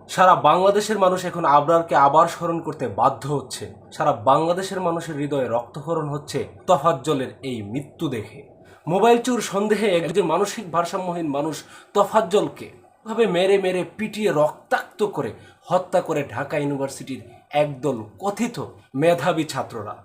সারা বাংলাদেশের মানুষ এখন আবরারকে আবার স্মরণ করতে বাধ্য হচ্ছে। সারা বাংলাদেশের মানুষের হৃদয়ে রক্তক্ষরণ হচ্ছে তোফাজ্জলের এই মৃত্যু দেখে। মোবাইল চোর সন্দেহে একজন মানসিক ভারসাম্যহীন মানুষ তোফাজ্জলকে ভাবে মেরে মেরে পিটিয়ে রক্তাক্ত করে হত্যা করে ঢাকা ইউনিভার্সিটির একদল কথিত মেধাবী ছাত্ররা।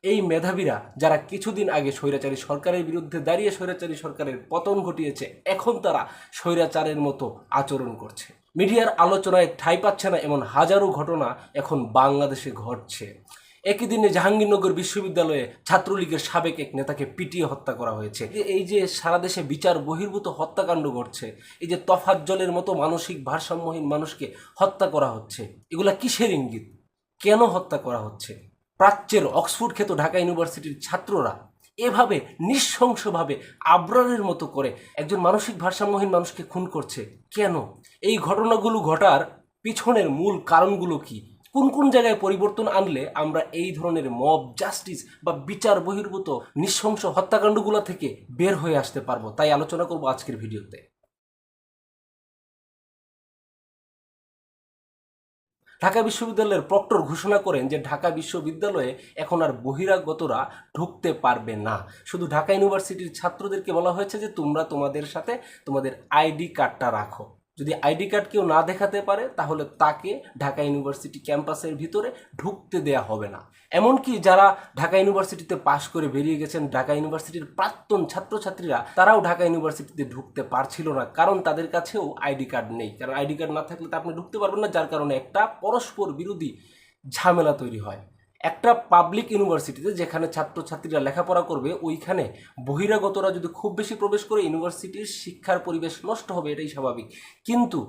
এই মেধাবীরা যারা কিছুদিন আগে স্বৈরাচারী সরকারের বিরুদ্ধে দাঁড়িয়ে স্বৈরাচারী সরকারের পতন ঘটিয়েছে, এখন তারা স্বৈরাচারের মতো আচরণ করছে। মিডিয়ার আলোচনায় ঠাঁই পাচ্ছে না এমন হাজারো ঘটনা এখন বাংলাদেশে ঘটছে। একই দিনে জাহাঙ্গীরনগর বিশ্ববিদ্যালয়ে ছাত্রলীগের সাবেক এক নেতাকে পিটিয়ে হত্যা করা হয়েছে। এই যে সারা দেশে বিচার বহির্ভূত হত্যাকাণ্ড ঘটছে, এই যে তোফাজ্জলের মতো মানসিক ভারসাম্যহীন মানুষকে হত্যা করা হচ্ছে, এগুলা কিসের ইঙ্গিত? কেন হত্যা করা হচ্ছে? প্রাচ্যের অক্সফোর্ড খ্যাত ঢাকা ইউনিভার্সিটির ছাত্ররা এভাবে নৃশংসভাবে আবরারের মতো করে একজন মানসিক ভারসাম্যহীন মানুষকে খুন করছে কেন? এই ঘটনাগুলো ঘটার পিছনের মূল কারণগুলো কি? কোন কোন জায়গায় পরিবর্তন আনলে আমরা এই ধরনের মব জাস্টিস বা বিচার বহির্ভূত নৃশংস হত্যাকাণ্ডগুলো থেকে বের হয়ে আসতে পারবো, তাই আলোচনা করব আজকের ভিডিওতে। ঢাকা বিশ্ববিদ্যালয়ের প্রক্টর ঘোষণা করেন যে ঢাকা বিশ্ববিদ্যালয়ে এখন আর বহিরাগতরা ঢুকতে পারবে না। শুধু ঢাকা ইউনিভার্সিটির ছাত্রদেরকে বলা হয়েছে যে তোমরা তোমাদের সাথে তোমাদের আইডি কার্ডটা রাখো। যদি আইডি কার্ড কেউ না দেখাতে পারে তাহলে তাকে ঢাকা ইউনিভার্সিটি ক্যাম্পাসের ভিতরে ঢুকতে দেয়া হবে না। এমনকি যারা ঢাকা ইউনিভার্সিটিতে পাশ করে বেরিয়ে গেছেন, ঢাকা ইউনিভার্সিটির প্রাক্তন ছাত্রছাত্রীরা, তারাও ঢাকা ইউনিভার্সিটিতে ঢুকতে পারছিল না, কারণ তাদের কাছেও আইডি কার্ড নেই। কারণ আইডি কার্ড না থাকলে তো আপনি ঢুকতে পারবেন না, যার কারণে একটা পরস্পর বিরোধী ঝামেলা তৈরি হয়। একটা পাবলিক ইউনিভার্সিটিতে যেখানে ছাত্রছাত্রীরা লেখাপড়া করবে, ওইখানে বহিরাগতরা যদি খুব বেশি প্রবেশ করে ইউনিভার্সিটির শিক্ষার পরিবেশ নষ্ট হবে, এটাই স্বাভাবিক। কিন্তু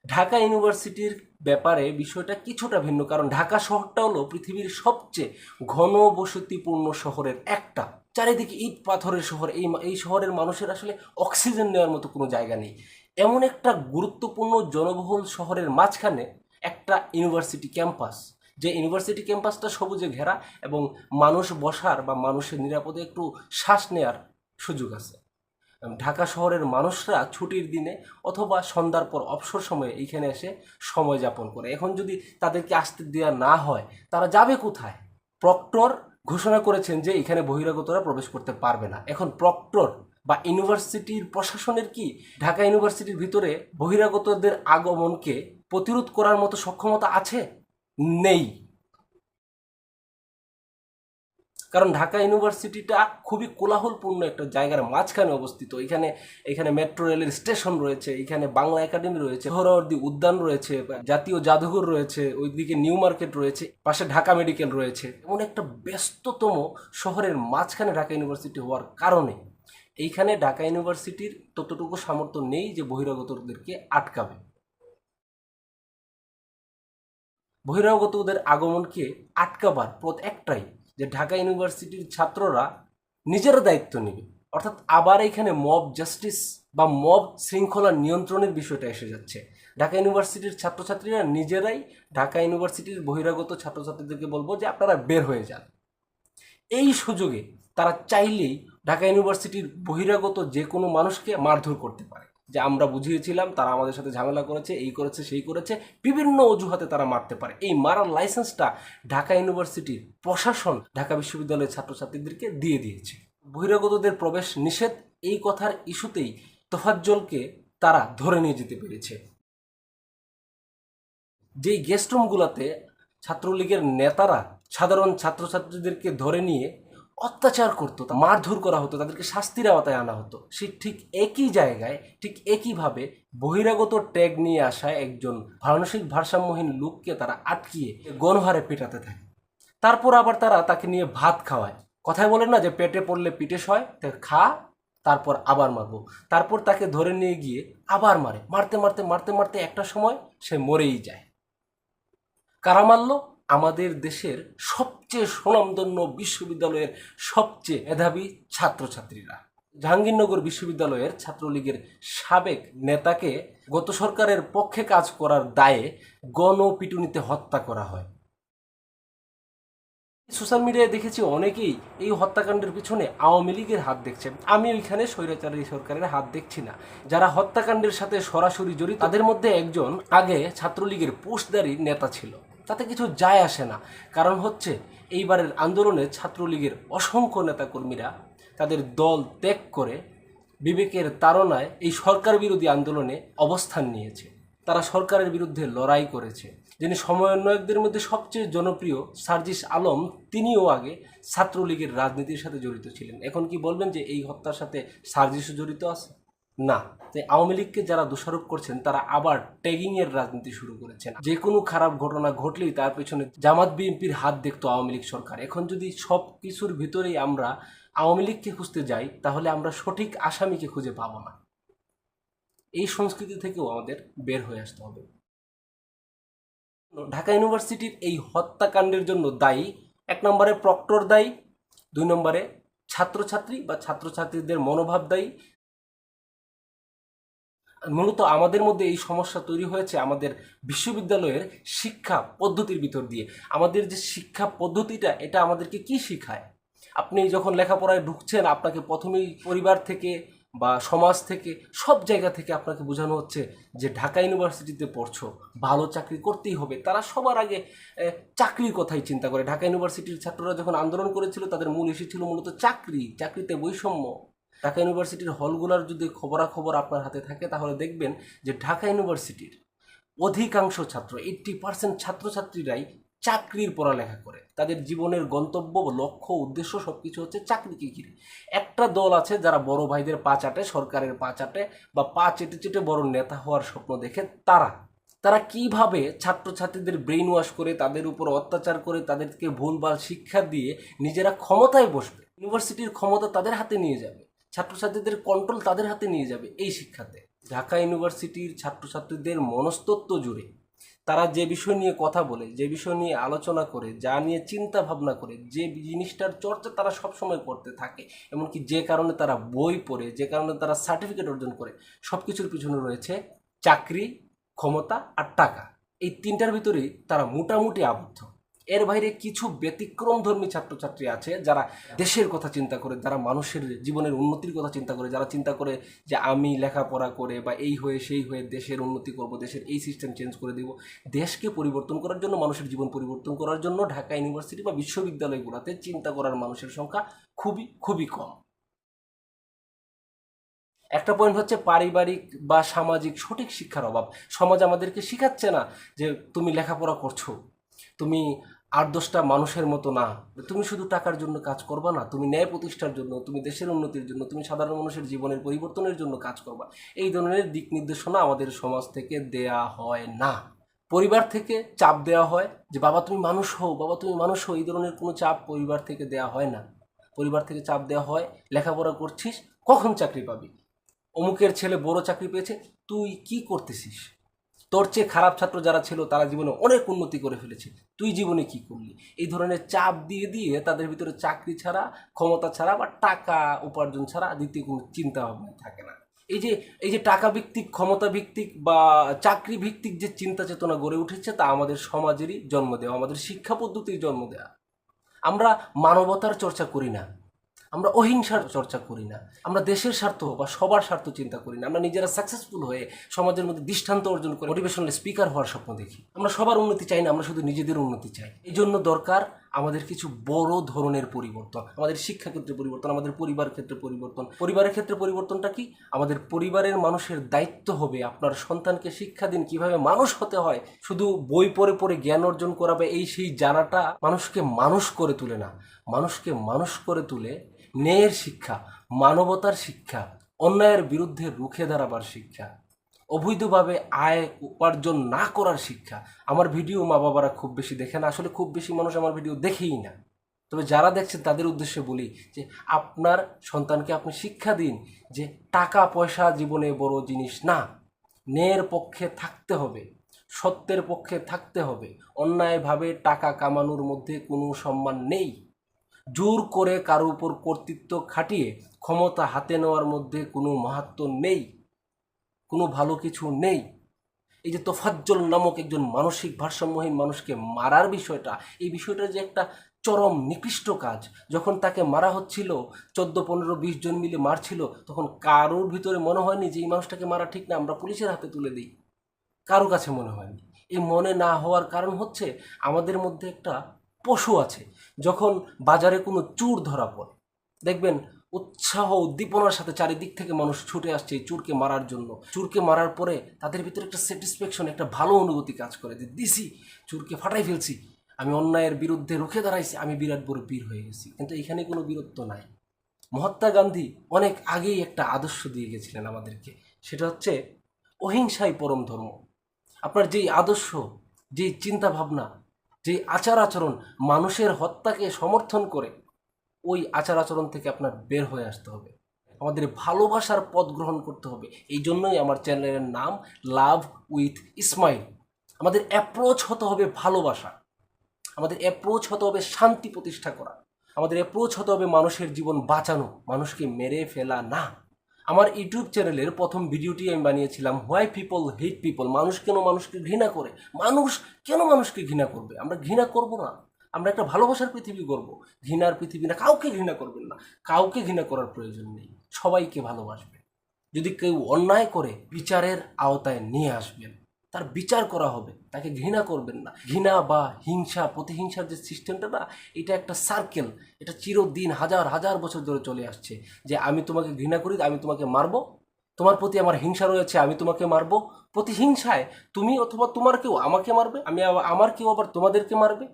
ঢাকা ইউনিভার্সিটির ব্যাপারে বিষয়টা কিছুটা ভিন্ন, কারণ ঢাকা শহরটা হলো পৃথিবীর সবচেয়ে ঘনবসতিপূর্ণ শহরের একটা। চারিদিকে ইট পাথরের শহর। এই শহরের মানুষের আসলে অক্সিজেন নেওয়ার মতো কোনো জায়গা নেই। এমন একটা গুরুত্বপূর্ণ জনবহুল শহরের মাঝখানে একটা ইউনিভার্সিটি ক্যাম্পাস, যে ইউনিভার্সিটি ক্যাম্পাসটা সবুজে ঘেরা এবং মানুষ বসার বা মানুষের নিরাপদে একটু শ্বাস নেওয়ার সুযোগ আছে। ঢাকা শহরের মানুষরা ছুটির দিনে অথবা সন্ধ্যার পর অবসর সময়ে এইখানে এসে সময় যাপন করে। এখন যদি তাদেরকে আসতে দেওয়া না হয়, তারা যাবে কোথায়? প্রক্টর ঘোষণা করেছেন যে এখানে বহিরাগতরা প্রবেশ করতে পারবে না। এখন প্রক্টর বা ইউনিভার্সিটির প্রশাসনের কি ঢাকা ইউনিভার্সিটির ভিতরে বহিরাগতদের আগমনকে প্রতিরোধ করার মতো সক্ষমতা আছে? নেই। কারণ ঢাকা ইউনিভার্সিটিটা খুবই কোলাহলপূর্ণ একটা জায়গার মাঝখানে অবস্থিত। এখানে মেট্রো রেলের স্টেশন রয়েছে, এখানে বাংলা একাডেমি রয়েছে, সোহরাওয়ার্দী উদ্যান রয়েছে, জাতীয় জাদুঘর রয়েছে, ওইদিকে নিউ মার্কেট রয়েছে, পাশে ঢাকা মেডিকেল রয়েছে। এমন একটা ব্যস্ততম শহরের মাঝখানে ঢাকা ইউনিভার্সিটি হওয়ার কারণে এইখানে ঢাকা ইউনিভার্সিটির ততটুকু সামর্থ্য নেই যে বহিরাগতদেরকে আটকাবে। বহিরাগতদের আগমনকে আটকাবার পথ একটাই, যে ঢাকা ইউনিভার্সিটির ছাত্ররা নিজেরা দায়িত্ব নেবে। অর্থাৎ আবার এখানে মব জাস্টিস বা মব শৃঙ্খলা নিয়ন্ত্রণের বিষয়টা এসে যাচ্ছে। ঢাকা ইউনিভার্সিটির ছাত্রছাত্রীরা নিজেরাই ঢাকা ইউনিভার্সিটির বহিরাগত ছাত্রছাত্রীদেরকে বলবো যে আপনারা বের হয়ে যান। এই সুযোগে তারা চাইলেই ঢাকা ইউনিভার্সিটির বহিরাগত যে কোনো মানুষকে মারধর করতে পারে, যে আমরা বুঝিয়েছিলাম, তারা আমাদের সাথে ঝামেলা করেছে, এই করেছে সেই করেছে, বিভিন্ন অজুহাতে তারা মারতে পারে। এই মারার লাইসেন্সটা ঢাকা ইউনিভার্সিটির প্রশাসন ঢাকা বিশ্ববিদ্যালয়ের ছাত্রছাত্রীদেরকে দিয়ে দিয়েছে। বহিরাগতদের প্রবেশ নিষেধ এই কথার ইস্যুতেই তোফাজ্জলকে তারা ধরে নিয়ে যেতে পেরেছে। যেই গেস্ট রুমগুলোতে ছাত্রলীগের নেতারা সাধারণ ছাত্রছাত্রীদেরকে ধরে নিয়ে অত্যাচার করতো, মারধর করা হতো, তাদেরকে শাস্তির আওতায় আনা হতো, সেই ঠিক একই জায়গায় ঠিক একইভাবে বহিরাগত ট্যাগ নিয়ে আসা একজন মানসিক ভারসাম্যহীন লোককে তারা আটকিয়ে গণহারে পেটাতে থাকে। তারপর আবার তারা তাকে নিয়ে ভাত খাওয়ায়। কথায় বলেন না যে পেটে পড়লে পিঠে সয়, খা, তারপর আবার মারবো। তারপর তাকে ধরে নিয়ে গিয়ে আবার মারে, মারতে মারতে মারতে মারতে একটা সময় সে মরেই যায়। কারা মারল? আমাদের দেশের সবচেয়ে সুনামধন্য বিশ্ববিদ্যালয়ের সবচেয়ে মেধাবী ছাত্রছাত্রীরা। জাহাঙ্গীরনগর বিশ্ববিদ্যালয়ের ছাত্রলীগের সাবেক নেতাকে গত সরকারের পক্ষে কাজ করার দায়ে গণপিটুনিতে হত্যা করা হয়। সোশ্যাল মিডিয়ায় দেখেছি অনেকেই এই হত্যাকাণ্ডের পিছনে আওয়ামী লীগের হাত দেখছে। আমি ওইখানে স্বৈরাচারী সরকারের হাত দেখছি না। যারা হত্যাকাণ্ডের সাথে সরাসরি জড়িত তাদের মধ্যে একজন আগে ছাত্রলীগের পোস্টদারী নেতা ছিল। তাতে কিছু যায় আসে না, কারণ হচ্ছে এইবারের আন্দোলনে ছাত্রলীগের অসংখ্য নেতাকর্মীরা তাদের দল ত্যাগ করে বিবেকের তাড়নায় এই সরকার বিরোধী আন্দোলনে অবস্থান নিয়েছে। তারা সরকারের বিরুদ্ধে লড়াই করেছে। যিনি সমন্বয়কদের মধ্যে সবচেয়ে জনপ্রিয় সার্জিস আলম, তিনিও আগে ছাত্রলীগের রাজনীতির সাথে জড়িত ছিলেন। এখন কি বলবেন যে এই হত্যার সাথে সার্জিসও জড়িত আছে? না। তাই আওয়ামী লীগকে যারা দোষারোপ করছেন তারা আবার ট্যাগিংয়ের রাজনীতি শুরু করেছেন। যে কোনো খারাপ ঘটনা ঘটলেই তার পেছনে জামাত বিএনপির হাত দেখতো আওয়ামী লীগ সরকার। এখন যদি সব কিছুর ভিতরেই আমরা আওয়ামী লীগকে খুঁজতে যাই, তাহলে আমরা সঠিক আসামিকে খুঁজে পাবো না। এই সংস্কৃতি থেকেও আমাদের বের হয়ে আসতে হবে। ঢাকা ইউনিভার্সিটির এই হত্যাকাণ্ডের জন্য দায়ী, 1 নম্বরে প্রক্টর দায়ী, 2 নম্বরে ছাত্রছাত্রী বা ছাত্রছাত্রীদের মনোভাব দায়ী। মূলত আমাদের মধ্যে এই সমস্যা তৈরি হয়েছে আমাদের বিশ্ববিদ্যালয়ের শিক্ষা পদ্ধতির ভিতর দিয়ে। আমাদের যে শিক্ষা পদ্ধতিটা, এটা আমাদেরকে কি শিখায়? আপনি যখন লেখাপড়ায় ঢুকছেন, আপনাকে প্রথমেই পরিবার থেকে বা সমাজ থেকে, সব জায়গা থেকে আপনাকে বোঝানো হচ্ছে যে ঢাকা ইউনিভার্সিটিতে পড়ছো, ভালো চাকরি করতেই হবে। তারা সবার আগে চাকরির কথাই চিন্তা করে। ঢাকা ইউনিভার্সিটির ছাত্ররা যখন আন্দোলন করেছিল, তাদের মূল ইস্যু ছিল মূলত চাকরিতে বৈষম্য। ঢাকা ইউনিভার্সিটির হলগুলোর যদি খবরাখবর আপনার হাতে থাকে, তাহলে দেখবেন যে ঢাকা ইউনিভার্সিটির অধিকাংশ ছাত্র, 80% ছাত্রছাত্রীরাই চাকরির পড়ালেখা করে। তাদের জীবনের গন্তব্য, লক্ষ্য, উদ্দেশ্য সবকিছু হচ্ছে চাকরিকে ঘিরে। একটা দল আছে যারা বড় ভাইদের পা চাটে, সরকারের পা চাটে বা পা চেটে চেটে বড় নেতা হওয়ার স্বপ্ন দেখে। তারা কিভাবে ছাত্রছাত্রীদের ব্রেইন ওয়াশ করে, তাদের উপর অত্যাচার করে, তাদেরকে ভুলভাল শিক্ষা দিয়ে নিজেরা ক্ষমতায় বসবে, ইউনিভার্সিটির ক্ষমতা তাদের হাতে নিয়ে যাবে, ছাত্রছাত্রীদের কন্ট্রোল তাদের হাতে নিয়ে যাবে এই শিক্ষাতে। ঢাকা ইউনিভার্সিটির ছাত্রছাত্রীদের মনস্তত্ত্ব জুড়ে তারা যে বিষয় নিয়ে কথা বলে, যে বিষয় নিয়ে আলোচনা করে, যা নিয়ে চিন্তা ভাবনা করে, যে জিনিসটার চর্চা তারা সবসময় করতে থাকে, এমনকি যে কারণে তারা বই পড়ে, যে কারণে তারা সার্টিফিকেট অর্জন করে, সব কিছুর পিছনে রয়েছে চাকরি, ক্ষমতা আর টাকা। এই তিনটার ভিতরেই তারা মোটামুটি আবদ্ধ। এর বাইরে কিছু ব্যতিক্রমধর্মী ছাত্রছাত্রী আছে যারা দেশের কথা চিন্তা করে, যারা মানুষের জীবনের উন্নতির কথা চিন্তা করে, যারা চিন্তা করে যে আমি লেখাপড়া করে বা এই হয়ে সেই হয়ে দেশের উন্নতি করব, দেশের এই সিস্টেম চেঞ্জ করে দেব। দেশকে পরিবর্তন করার জন্য, মানুষের জীবন পরিবর্তন করার জন্য ঢাকা ইউনিভার্সিটি বা বিশ্ববিদ্যালয়গুলোতে চিন্তা করার মানুষের সংখ্যা খুবই খুবই কম। একটা পয়েন্ট হচ্ছে পারিবারিক বা সামাজিক সঠিক শিক্ষার অভাব। সমাজ আমাদেরকে শিখাচ্ছে না যে তুমি লেখাপড়া করছো, তুমি 8-10টা মানুষের মতো না, তুমি শুধু টাকার জন্য কাজ করবা না, তুমি ন্যায় প্রতিষ্ঠার জন্য, তুমি দেশের উন্নতির জন্য, তুমি সাধারণ মানুষের জীবনের পরিবর্তনের জন্য কাজ করবা। এই ধরনের দিক নির্দেশনা আমাদের সমাজ থেকে দেয়া হয় না। পরিবার থেকে চাপ দেওয়া হয় যে বাবা তুমি মানুষ হও, বাবা তুমি মানুষ হও। এই ধরনের কোনো চাপ পরিবার থেকে দেওয়া হয় না। পরিবার থেকে চাপ দেওয়া হয় লেখাপড়া করছিস, কখন চাকরি পাবি, অমুকের ছেলে বড় চাকরি পেয়েছে, তুই কি করতেছিস, তোর চেয়ে খারাপ ছাত্র যারা ছিল তারা জীবনে অনেক উন্নতি করে ফেলেছে, তুই জীবনে কি করলি। এই ধরনের চাপ দিয়ে দিয়ে তাদের ভিতরে চাকরি ছাড়া, ক্ষমতা ছাড়া বা টাকা উপার্জন ছাড়া দ্বিতীয় কোনো চিন্তা ভাবনা থাকে না। এই যে টাকা ভিত্তিক, ক্ষমতা ভিত্তিক বা চাকরি ভিত্তিক যে চিন্তা চেতনা গড়ে উঠেছে, তা আমাদের সমাজেরই জন্ম দেওয়া, আমাদের শিক্ষা পদ্ধতির জন্ম দেওয়া। আমরা মানবতার চর্চা করি না, আমরা অহিংসার চর্চা করি না, আমরা দেশের স্বার্থ বা সবার স্বার্থ চিন্তা করি না। আমরা নিজেরা সাকসেসফুল হয়ে সমাজের মধ্যে দৃষ্টান্ত অর্জন করে মোটিভেশনাল স্পিকার হওয়ার স্বপ্ন দেখি। আমরা সবার উন্নতি চাই না, আমরা শুধু নিজেদের উন্নতি চাই। এই জন্য দরকার আমাদের কিছু বড় ধরনের পরিবর্তন। আমাদের শিক্ষা ক্ষেত্রে পরিবর্তন, আমাদের পরিবার ক্ষেত্রে পরিবর্তন। পরিবারের ক্ষেত্রে পরিবর্তনটা কি? আমাদের পরিবারের মানুষের দায়িত্ব হবে আপনার সন্তানকে শিক্ষা দিন কিভাবে মানুষ হতে হয়। শুধু বই পড়ে পড়ে জ্ঞান অর্জন করাবে এই সেই জানাটা মানুষকে মানুষ করে তোলে না। মানুষকে মানুষ করে তুলে ন্যায়ের শিক্ষা, মানবতার শিক্ষা, অন্যায়ের বিরুদ্ধে রুখে দাঁড়াবার শিক্ষা, অবৈধভাবে আয় উপার্জন না করার শিক্ষা। আমার ভিডিও মা বাবারা খুব বেশি দেখে না, আসলে খুব বেশি মানুষ আমার ভিডিও দেখেই না। তবে যারা দেখছেন তাদের উদ্দেশ্যে বলি যে আপনার সন্তানকে আপনি শিক্ষা দিন যে টাকা পয়সা জীবনে বড় জিনিস না। ন্যায়ের পক্ষে থাকতে হবে, সত্যের পক্ষে থাকতে হবে। অন্যায়ভাবে টাকা কামানোর মধ্যে কোনো সম্মান নেই। জোর করে কারো উপর কর্তৃত্ব খাটিয়ে ক্ষমতা হাতে নেওয়ার মধ্যে কোনো মাহাত্ম্য নেই, কোনো ভালো কিছু নেই। এই যে তোফাজ্জল নামক একজন মানসিক ভারসাম্যহীন মানুষকে মারার বিষয়টা, এই বিষয়টা যে একটা চরম নিকৃষ্ট কাজ। যখন তাকে মারা হচ্ছিল, 14, 15, 20 জন মিলে মারছিল, তখন কারোর ভিতরে মনে হয়নি যে এই মানুষটাকে মারা ঠিক না, আমরা পুলিশের হাতে তুলে দিই। কারো কাছে মনে হয়নি। এই মনে না হওয়ার কারণ হচ্ছে আমাদের মধ্যে একটা পশু আছে। যখন বাজারে কোনো চোর ধরা পড়ে, দেখবেন উৎসাহ উদ্দীপনার সাথে চারিদিক থেকে মানুষ ছুটে আসছে এই চোরকে মারার জন্য। চোরকে মারার পরে তাদের ভিতরে একটা স্যাটিসফ্যাকশন, একটা ভালো অনুভূতি কাজ করে যে দিছি, চোরকে ফাটাই ফেলছি, আমি অন্যায়ের বিরুদ্ধে রুখে দাঁড়াইছি, আমি বিরাট বড় বীর হয়ে গেছি। কিন্তু এখানে কোনো বীরত্ব নাই। মহাত্মা গান্ধী অনেক আগেই একটা আদর্শ দিয়ে গেছিলেন আমাদেরকে, সেটা হচ্ছে অহিংসাই পরম ধর্ম। আপনার যেই আদর্শ, যেই চিন্তা ভাবনা, যেই আচার আচরণ মানুষের হত্যাকে সমর্থন করে, ওই আচার আচরণ থেকে আপনার বের হয়ে আসতে হবে। আমাদের ভালোবাসার পথ গ্রহণ করতে হবে। এই জন্যই আমার চ্যানেলের নাম লাভ উইথ ইসমাইল। আমাদের অ্যাপ্রোচ হতে হবে ভালোবাসা, আমাদের অ্যাপ্রোচ হতে হবে শান্তি প্রতিষ্ঠা করা, আমাদের অ্যাপ্রোচ হতে হবে মানুষের জীবন বাঁচানো, মানুষকে মেরে ফেলা না। আমার ইউটিউব চ্যানেলের প্রথম ভিডিওটি আমি বানিয়েছিলাম হোয়াই পিপল হেট পিপল। মানুষ কেন মানুষকে ঘৃণা করে, মানুষ কেন মানুষকে ঘৃণা করবে? আমরা ঘৃণা করব না, আমরা একটা ভালোবাসার পৃথিবী করব। ঘৃণার পৃথিবী না। কাউকে ঘৃণা করবেন না, কাউকে ঘৃণা করার প্রয়োজন নেই, সবাইকে ভালোবাসবেন। যদি কেউ অন্যায় করে বিচারের আওতায় নিয়ে আসবেন, তার বিচার করা হবে, তাকে ঘৃণা করবেন না। ঘৃণা বা হিংসা, প্রতিহিংসার যে সিস্টেমটা না, এটা একটা সার্কেল, এটা চিরদিন হাজার হাজার বছর ধরে চলে আসছে। যে আমি তোমাকে ঘৃণা করি, আমি তোমাকে মারবো, তোমার প্রতি আমার হিংসা রয়েছে, আমি তোমাকে মারবো। প্রতিহিংসায় তুমি অথবা তোমার কেউ আমাকে মারবে, আমার কেউ আবার তোমাদেরকে মারবে।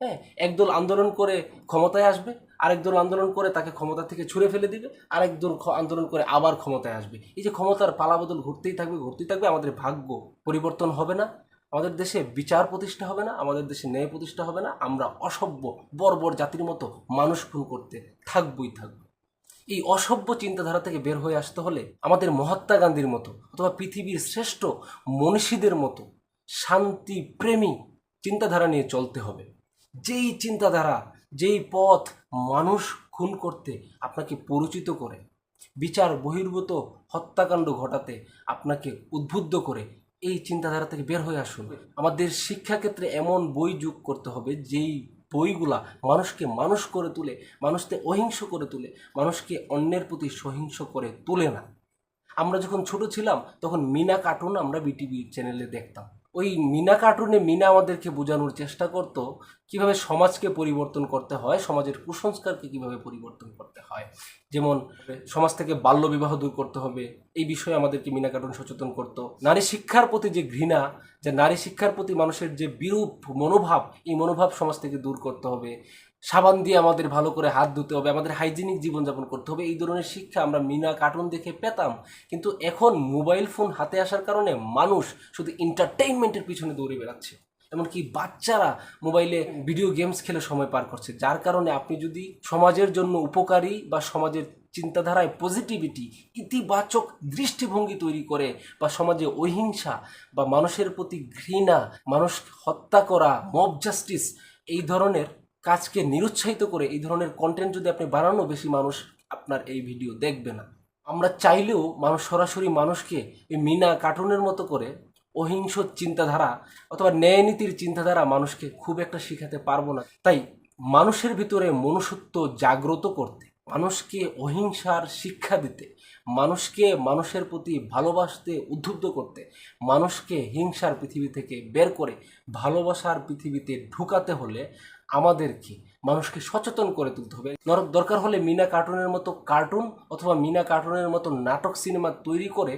হ্যাঁ, একদল আন্দোলন করে ক্ষমতায় আসবে, আরেক দল আন্দোলন করে তাকে ক্ষমতা থেকে ছুঁড়ে ফেলে দিবে, আরেক দল আন্দোলন করে আবার ক্ষমতায় আসবে। এই যে ক্ষমতার পালাবদল ঘুরতেই থাকবে, ঘুরতেই থাকবে, আমাদের ভাগ্য পরিবর্তন হবে না, আমাদের দেশে বিচার প্রতিষ্ঠা হবে না, আমাদের দেশে ন্যায় প্রতিষ্ঠা হবে না। আমরা অসভ্য বর্বর জাতির মতো মানুষ খুন করতে থাকবই থাকবো। এই অসভ্য চিন্তাধারা থেকে বের হয়ে আসতে হলে আমাদের মহাত্মা গান্ধীর মতো অথবা পৃথিবীর শ্রেষ্ঠ মনীষীদের মতো শান্তি প্রেমী চিন্তাধারা নিয়ে চলতে হবে। যেই চিন্তাধারা, যেই পথ মানুষ খুন করতে আপনাকে পরিচিত করে, বিচার বহির্ভূত হত্যাকাণ্ড ঘটাতে আপনাকে উদ্বুদ্ধ করে, এই চিন্তাধারা থেকে বের হয়ে আসুন। আমাদের শিক্ষাক্ষেত্রে এমন বই যোগ করতে হবে যেই বইগুলা মানুষকে মানুষ করে তুলে, মানুষকে অহিংস করে তুলে, মানুষকে অন্যের প্রতি সহিংস করে তোলে না। আমরা যখন ছোট ছিলাম তখন মিনা কার্টুন আমরা বিটিভি চ্যানেলে দেখতাম। ওই মিনা কার্টুনে মিনা আমাদেরকে বোঝানোর চেষ্টা করত কিভাবে সমাজকে পরিবর্তন করতে হয়, সমাজের কুসংস্কারকে কিভাবে পরিবর্তন করতে হয়। যেমন সমাজ থেকে বাল্যবিবাহ দূর করতে হবে, এই বিষয়ে আমাদেরকে মিনা কার্টুন সচেতন করত। নারী শিক্ষার প্রতি যে ঘৃণা, যে নারী শিক্ষার প্রতি মানুষের যে বিরূপ মনোভাব, এই মনোভাব সমাজ থেকে দূর করতে হবে। সাবান দিয়ে আমাদের ভালো করে হাত ধুতে হবে, আমাদের হাইজিনিক জীবনযাপন করতে হবে, এই ধরনের শিক্ষা আমরা মিনা কার্টুন দেখে পেতাম। কিন্তু এখন মোবাইল ফোন হাতে আসার কারণে মানুষ শুধু এন্টারটেইনমেন্টের পিছনে দৌড়ে বেড়াচ্ছে। এমনকি বাচ্চারা মোবাইলে ভিডিও গেমস খেলে সময় পার করছে, যার কারণে আপনি যদি সমাজের জন্য উপকারী বা সমাজের চিন্তাধারায় পজিটিভিটি, ইতিবাচক দৃষ্টিভঙ্গি তৈরি করে, বা সমাজে অহিংসা বা মানুষের প্রতি ঘৃণা, মানুষ হত্যা করা, মব জাস্টিস, এই ধরনের কাজকে নিরুৎসাহিত করে এই ধরনের কন্টেন্ট যদি আপনি বানানো, বেশি মানুষ আপনার এই ভিডিও দেখবে না। আমরা চাইলেও মানুষ সরাসরি মানুষকে এই মিনা কার্টুনের মতো করে অহিংস চিন্তাধারা অথবা ন্যায় নীতির চিন্তাধারা মানুষকে খুব একটা শেখাতে পারবো না। তাই মানুষের ভিতরে মনুষ্যত্ব জাগ্রত করতে, মানুষকে অহিংসার শিক্ষা দিতে, মানুষকে মানুষের প্রতি ভালোবাসতে উদ্বুদ্ধ করতে, মানুষকে হিংসার পৃথিবী থেকে বের করে ভালোবাসার পৃথিবীতে ঢুকাতে হলে আমাদেরকে মানুষকে সচেতন করে তুলতে হবে। দরকার হলে মিনা কার্টুনের মতো কার্টুন অথবা মিনা কার্টুনের মতো নাটক সিনেমা তৈরি করে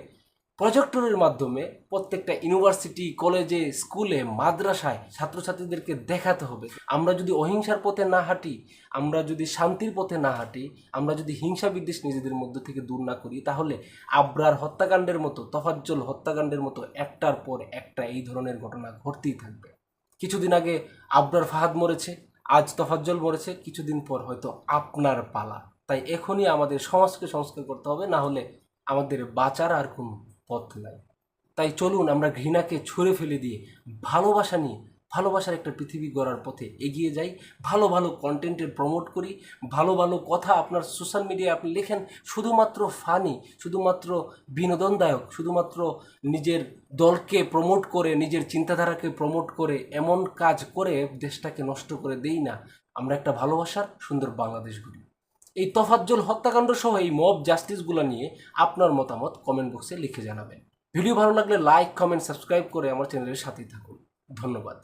প্রজেক্টরের মাধ্যমে প্রত্যেকটা ইউনিভার্সিটি, কলেজে, স্কুলে, মাদ্রাসায় ছাত্রছাত্রীদেরকে দেখাতে হবে। আমরা যদি অহিংসার পথে না হাঁটি, আমরা যদি শান্তির পথে না হাঁটি, আমরা যদি হিংসা বিদ্বেষ নিজেদের মধ্য থেকে দূর না করি, তাহলে আবরার হত্যাকাণ্ডের মতো, তোফাজ্জল হত্যাকাণ্ডের মতো একটার পর একটা এই ধরনের ঘটনা ঘটতেই থাকবে। কিছুদিন আগে আবরার ফাহাদ মরেছে, আজ তোফাজ্জল মরেছে, কিছুদিন পর হয়তো আপনার পালা। তাই এখনই আমাদের সমাজকে সংস্কার করতে হবে, না হলে আমাদের বাঁচার আর কোনো পথ নাই। তাই চলুন আমরা ঘৃণাকে ছুঁড়ে ফেলে দিয়ে ভালোবাসা নিয়ে ভালোবাসার একটা পৃথিবী গড়ার পথে এগিয়ে যাই। ভালো ভালো কন্টেন্টের প্রমোট করি, ভালো ভালো কথা আপনার সোশ্যাল মিডিয়ায় আপনি লেখেন, শুধুমাত্র ফানি, শুধুমাত্র বিনোদনদায়ক, শুধুমাত্র নিজের দলকে প্রমোট করে, নিজের চিন্তাধারাকে প্রমোট করে, এমন কাজ করে দেশটাকে নষ্ট করে দেই না। আমরা একটা ভালোবাসার সুন্দর বাংলাদেশ গড়ি। এই তফাজ্জল হত্যাকাণ্ড সহ এই মব জাস্টিসগুলো নিয়ে আপনার মতামত কমেন্ট বক্সে লিখে জানাবেন। ভিডিও ভালো লাগলে লাইক, কমেন্ট, সাবস্ক্রাইব করে আমার চ্যানেলের সাথেই থাকুন। ধন্যবাদ।